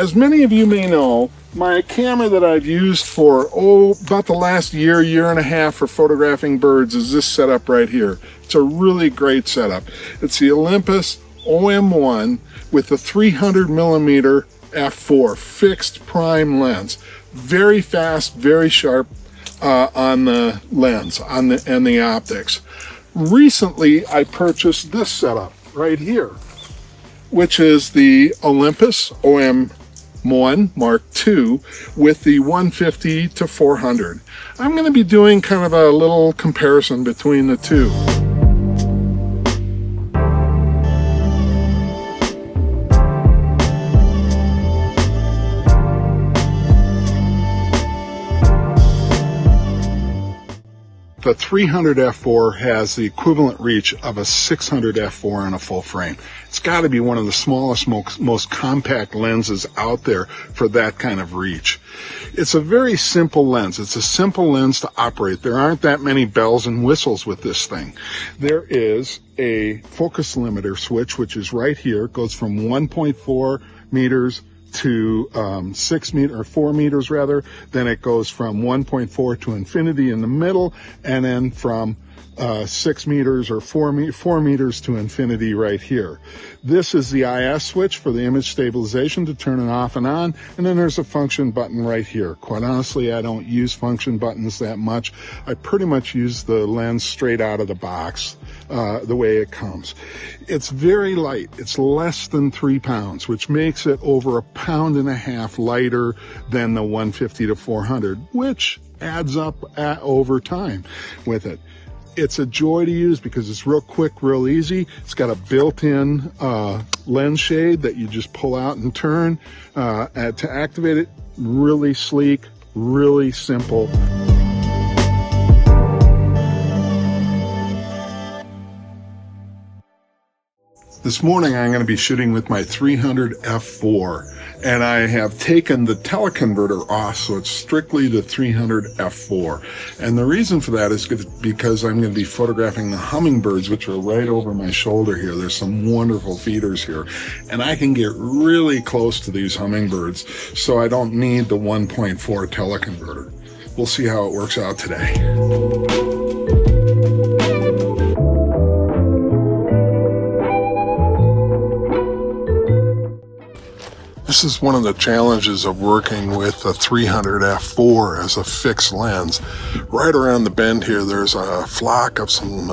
As many of you may know, my camera that I've used for, about the last year and a half for photographing birds is this setup right here. It's a really great setup. It's the Olympus OM1 with the 300 millimeter f4 fixed prime lens. Very fast, very sharp on the lens and the optics. Recently, I purchased this setup right here, which is the Olympus OM1 Mark II with the 150 to 400. I'm going to be doing kind of a little comparison between the two. The 300 f4 has the equivalent reach of a 600 f4 in a full frame. It's got to be one of the smallest, most compact lenses out there for that kind of reach. It's a very simple lens. It's a simple lens to operate. There aren't that many bells and whistles with this thing. There is a focus limiter switch, which is right here. It goes from 1.4 meters to 4 meters rather. Then it goes from 1.4 to infinity in the middle, and then from 6 meters or 4 meters to infinity right here. This is the IS switch for the image stabilization to turn it off and on, and then there's a function button right here. Quite honestly, I don't use function buttons that much. I pretty much use the lens straight out of the box, the way it comes. It's very light. It's less than 3 pounds, which makes it over 1.5 pounds lighter than the 150 to 400, which adds up over time with it. It's a joy to use because it's real quick, real easy. It's got a built-in lens shade that you just pull out and turn to activate it. Really sleek, really simple. This morning I'm going to be shooting with my 300 f4, and I have taken the teleconverter off, so it's strictly the 300 f4. And the reason for that is because I'm going to be photographing the hummingbirds, which are right over my shoulder here. There's some wonderful feeders here, and I can get really close to these hummingbirds, so I don't need the 1.4 teleconverter. We'll see how it works out today. This is one of the challenges of working with a 300 f4 as a fixed lens. Right around the bend here, there's a flock of some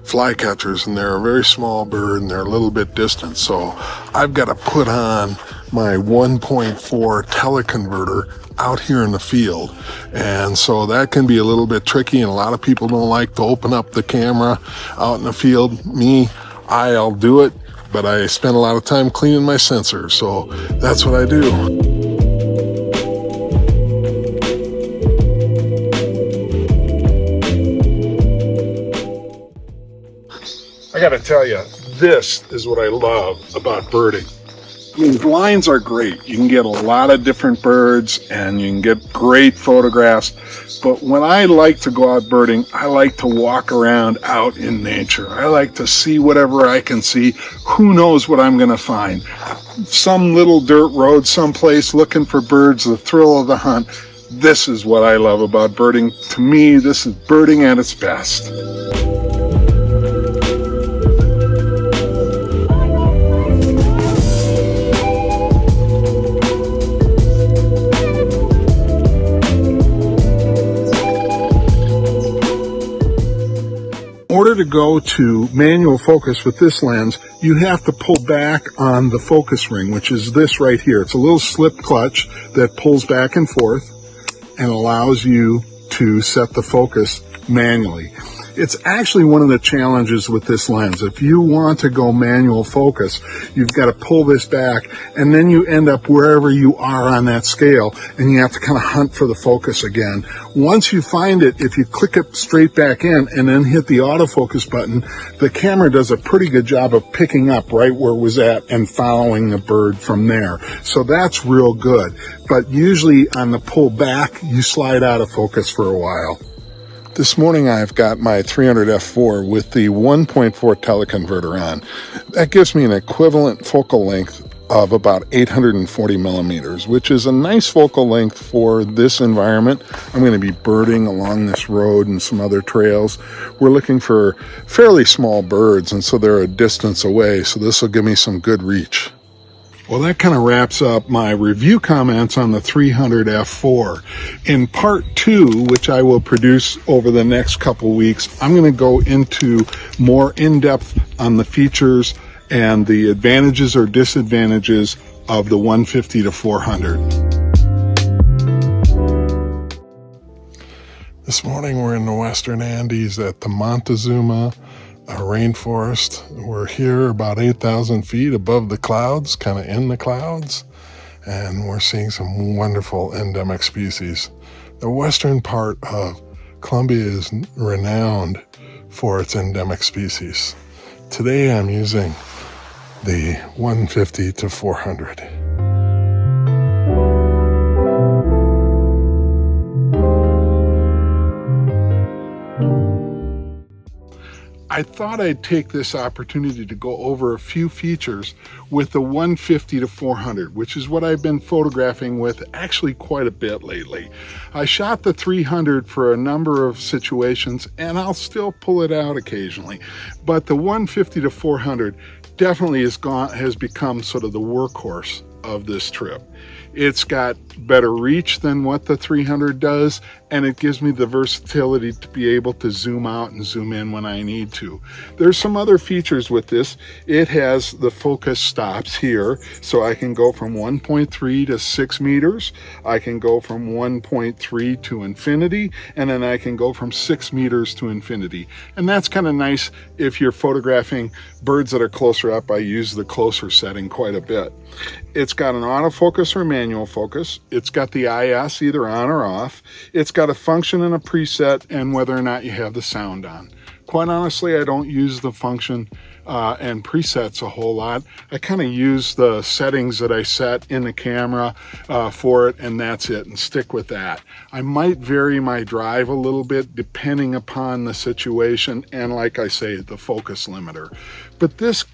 flycatchers, and they're a very small bird and they're a little bit distant. So I've got to put on my 1.4 teleconverter out here in the field. And so that can be a little bit tricky, and a lot of people don't like to open up the camera out in the field. I'll do it. But I spend a lot of time cleaning my sensor, so that's what I do. I gotta tell you, this is what I love about birding. I mean, blinds are great. You can get a lot of different birds and you can get great photographs. But when I like to go out birding, I like to walk around out in nature. I like to see whatever I can see. Who knows what I'm going to find? Some little dirt road someplace looking for birds, the thrill of the hunt. This is what I love about birding. To me, this is birding at its best. In order to go to manual focus with this lens, you have to pull back on the focus ring, which is this right here. It's a little slip clutch that pulls back and forth and allows you to set the focus manually. It's actually one of the challenges with this lens. If you want to go manual focus, you've got to pull this back, and then you end up wherever you are on that scale, and you have to kind of hunt for the focus again. Once you find it, if you click it straight back in and then hit the autofocus button, the camera does a pretty good job of picking up right where it was at and following the bird from there. So that's real good. But usually on the pull back, you slide out of focus for a while. This morning I've got my 300 f4 with the 1.4 teleconverter on. That gives me an equivalent focal length of about 840 millimeters, which is a nice focal length for this environment. I'm going to be birding along this road and some other trails. We're looking for fairly small birds, and so they're a distance away, so this will give me some good reach. Well, that kind of wraps up my review comments on the 300 f4. In part 2, which I will produce over the next couple weeks, I'm going to go into more in-depth on the features and the advantages or disadvantages of the 150 to 400. This morning we're in the Western Andes at the Montezuma rainforest. We're here about 8,000 feet above the clouds, kind of in the clouds, and we're seeing some wonderful endemic species. The western part of Colombia is renowned for its endemic species. Today I'm using the 150 to 400. I thought I'd take this opportunity to go over a few features with the 150 to 400, which is what I've been photographing with actually quite a bit lately. I shot the 300 for a number of situations, and I'll still pull it out occasionally, but the 150 to 400 definitely has become sort of the workhorse of this trip. It's got better reach than what the 300 does, and it gives me the versatility to be able to zoom out and zoom in when I need to. There's some other features with this. It has the focus stops here, so I can go from 1.3 to 6 meters. I can go from 1.3 to infinity, and then I can go from 6 meters to infinity. And that's kind of nice if you're photographing birds that are closer up. I use the closer setting quite a bit. It's got an autofocus or manual focus. It's got the IS either on or off. It's got a function and a preset and whether or not you have the sound on. Quite honestly, I don't use the function and presets a whole lot. I kind of use the settings that I set in the camera for it, and that's it, and stick with that. I might vary my drive a little bit depending upon the situation and, like I say, the focus limiter. But this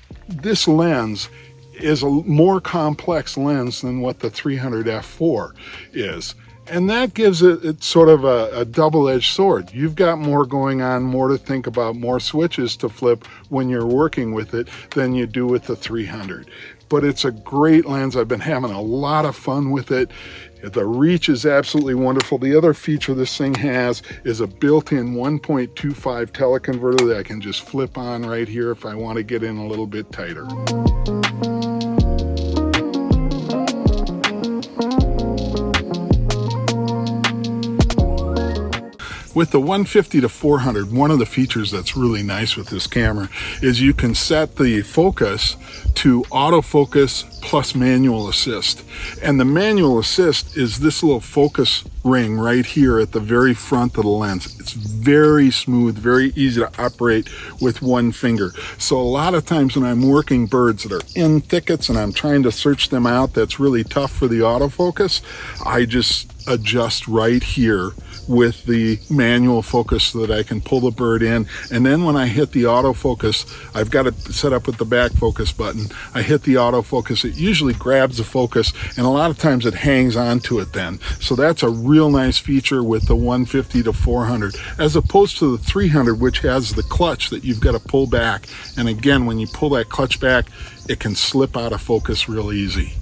lens is a more complex lens than what the 300 f4 is. And that gives it sort of a double-edged sword. You've got more going on, more to think about, more switches to flip when you're working with it than you do with the 300. But it's a great lens. I've been having a lot of fun with it. The reach is absolutely wonderful. The other feature this thing has is a built-in 1.25 teleconverter that I can just flip on right here if I want to get in a little bit tighter. With the 150 to 400, one of the features that's really nice with this camera is you can set the focus to autofocus plus manual assist. And the manual assist is this little focus ring right here at the very front of the lens. It's very smooth, very easy to operate with one finger. So a lot of times when I'm working birds that are in thickets and I'm trying to search them out, that's really tough for the autofocus, I just adjust right here with the manual focus so that I can pull the bird in. And then when I hit the autofocus, I've got it set up with the back focus button. I hit the autofocus, it usually grabs the focus, and a lot of times it hangs onto it then. So that's a real nice feature with the 150 to 400, as opposed to the 300, which has the clutch that you've got to pull back. And again, when you pull that clutch back, it can slip out of focus real easy.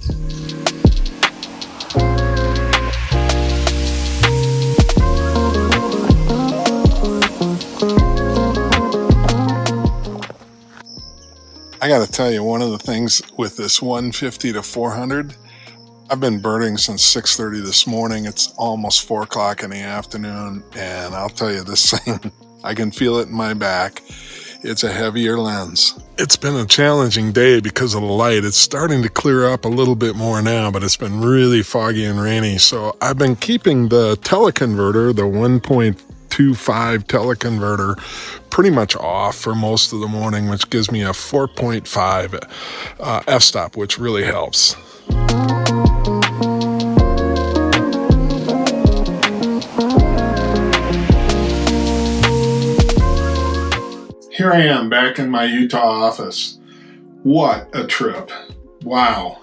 I got to tell you, one of the things with this 150 to 400, I've been birding since 6:30 this morning. It's almost 4 o'clock in the afternoon, and I'll tell you, this thing, I can feel it in my back. It's a heavier lens. It's been a challenging day because of the light. It's starting to clear up a little bit more now, but it's been really foggy and rainy. So I've been keeping the teleconverter, the 1.25 teleconverter, pretty much off for most of the morning, which gives me a 4.5 f-stop, which really helps. Here I am back in my Utah office. What a trip. Wow.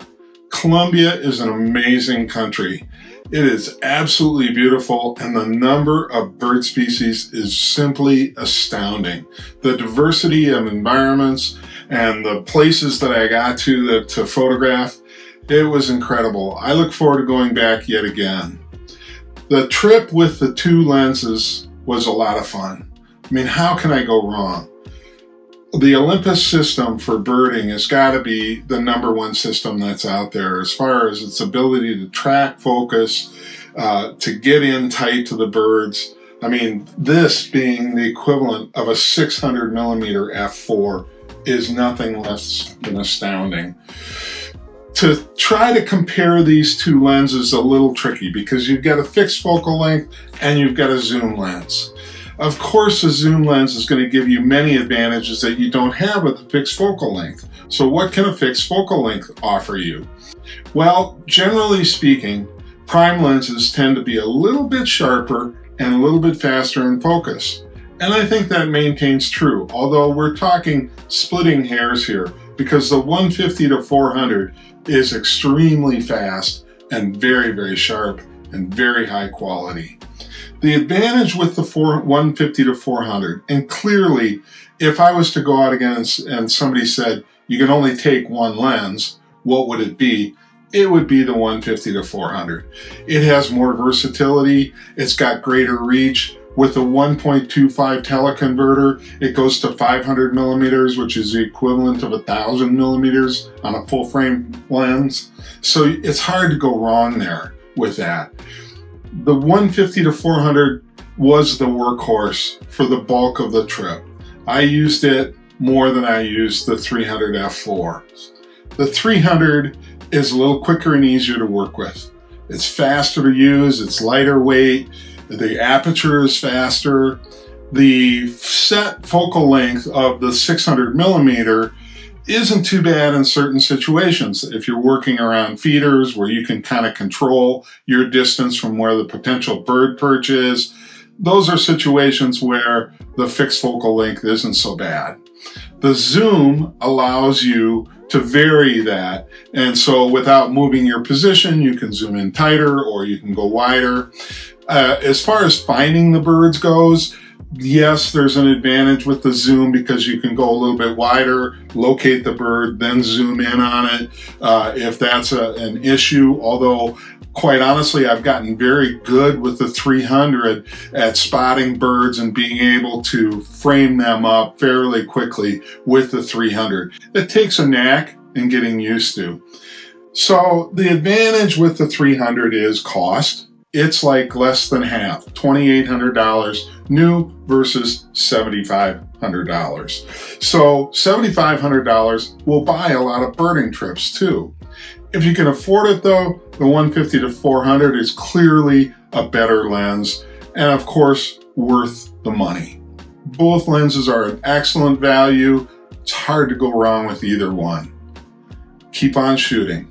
Colombia is an amazing country. It is absolutely beautiful, and the number of bird species is simply astounding. The diversity of environments and the places that I got to photograph, it was incredible. I look forward to going back yet again. The trip with the 2 lenses was a lot of fun. I mean, how can I go wrong? The Olympus system for birding has got to be the #1 system that's out there as far as its ability to track focus, to get in tight to the birds. I mean, this being the equivalent of a 600 millimeter f4 is nothing less than astounding. To try to compare these 2 lenses is a little tricky because you've got a fixed focal length and you've got a zoom lens. Of course, the zoom lens is going to give you many advantages that you don't have with the fixed focal length. So what can a fixed focal length offer you? Well, generally speaking, prime lenses tend to be a little bit sharper and a little bit faster in focus. And I think that maintains true, although we're talking splitting hairs here because the 150 to 400 is extremely fast and very, very sharp and very high quality. The advantage with the 150 to 400, and clearly, if I was to go out again and somebody said, you can only take 1 lens, what would it be? It would be the 150 to 400. It has more versatility. It's got greater reach. With the 1.25 teleconverter, it goes to 500 millimeters, which is the equivalent of 1,000 millimeters on a full frame lens. So it's hard to go wrong there with that. The 150 to 400 was the workhorse for the bulk of the trip. I used it more than I used the 300 f4. The 300 is a little quicker and easier to work with. It's faster to use, it's lighter weight, the aperture is faster. The set focal length of the 600 millimeter isn't too bad in certain situations. If you're working around feeders where you can kind of control your distance from where the potential bird perch is, those are situations where the fixed focal length isn't so bad. The zoom allows you to vary that, and so without moving your position, you can zoom in tighter or you can go wider. As far as finding the birds goes, yes, there's an advantage with the zoom because you can go a little bit wider, locate the bird, then zoom in on it if that's an issue. Although, quite honestly, I've gotten very good with the 300 at spotting birds and being able to frame them up fairly quickly with the 300. It takes a knack and getting used to. So the advantage with the 300 is cost. It's like less than half, $2,800 new versus $7,500. So $7,500 will buy a lot of birding trips too. If you can afford it though, the 150 to 400 is clearly a better lens and of course worth the money. Both lenses are an excellent value. It's hard to go wrong with either one. Keep on shooting.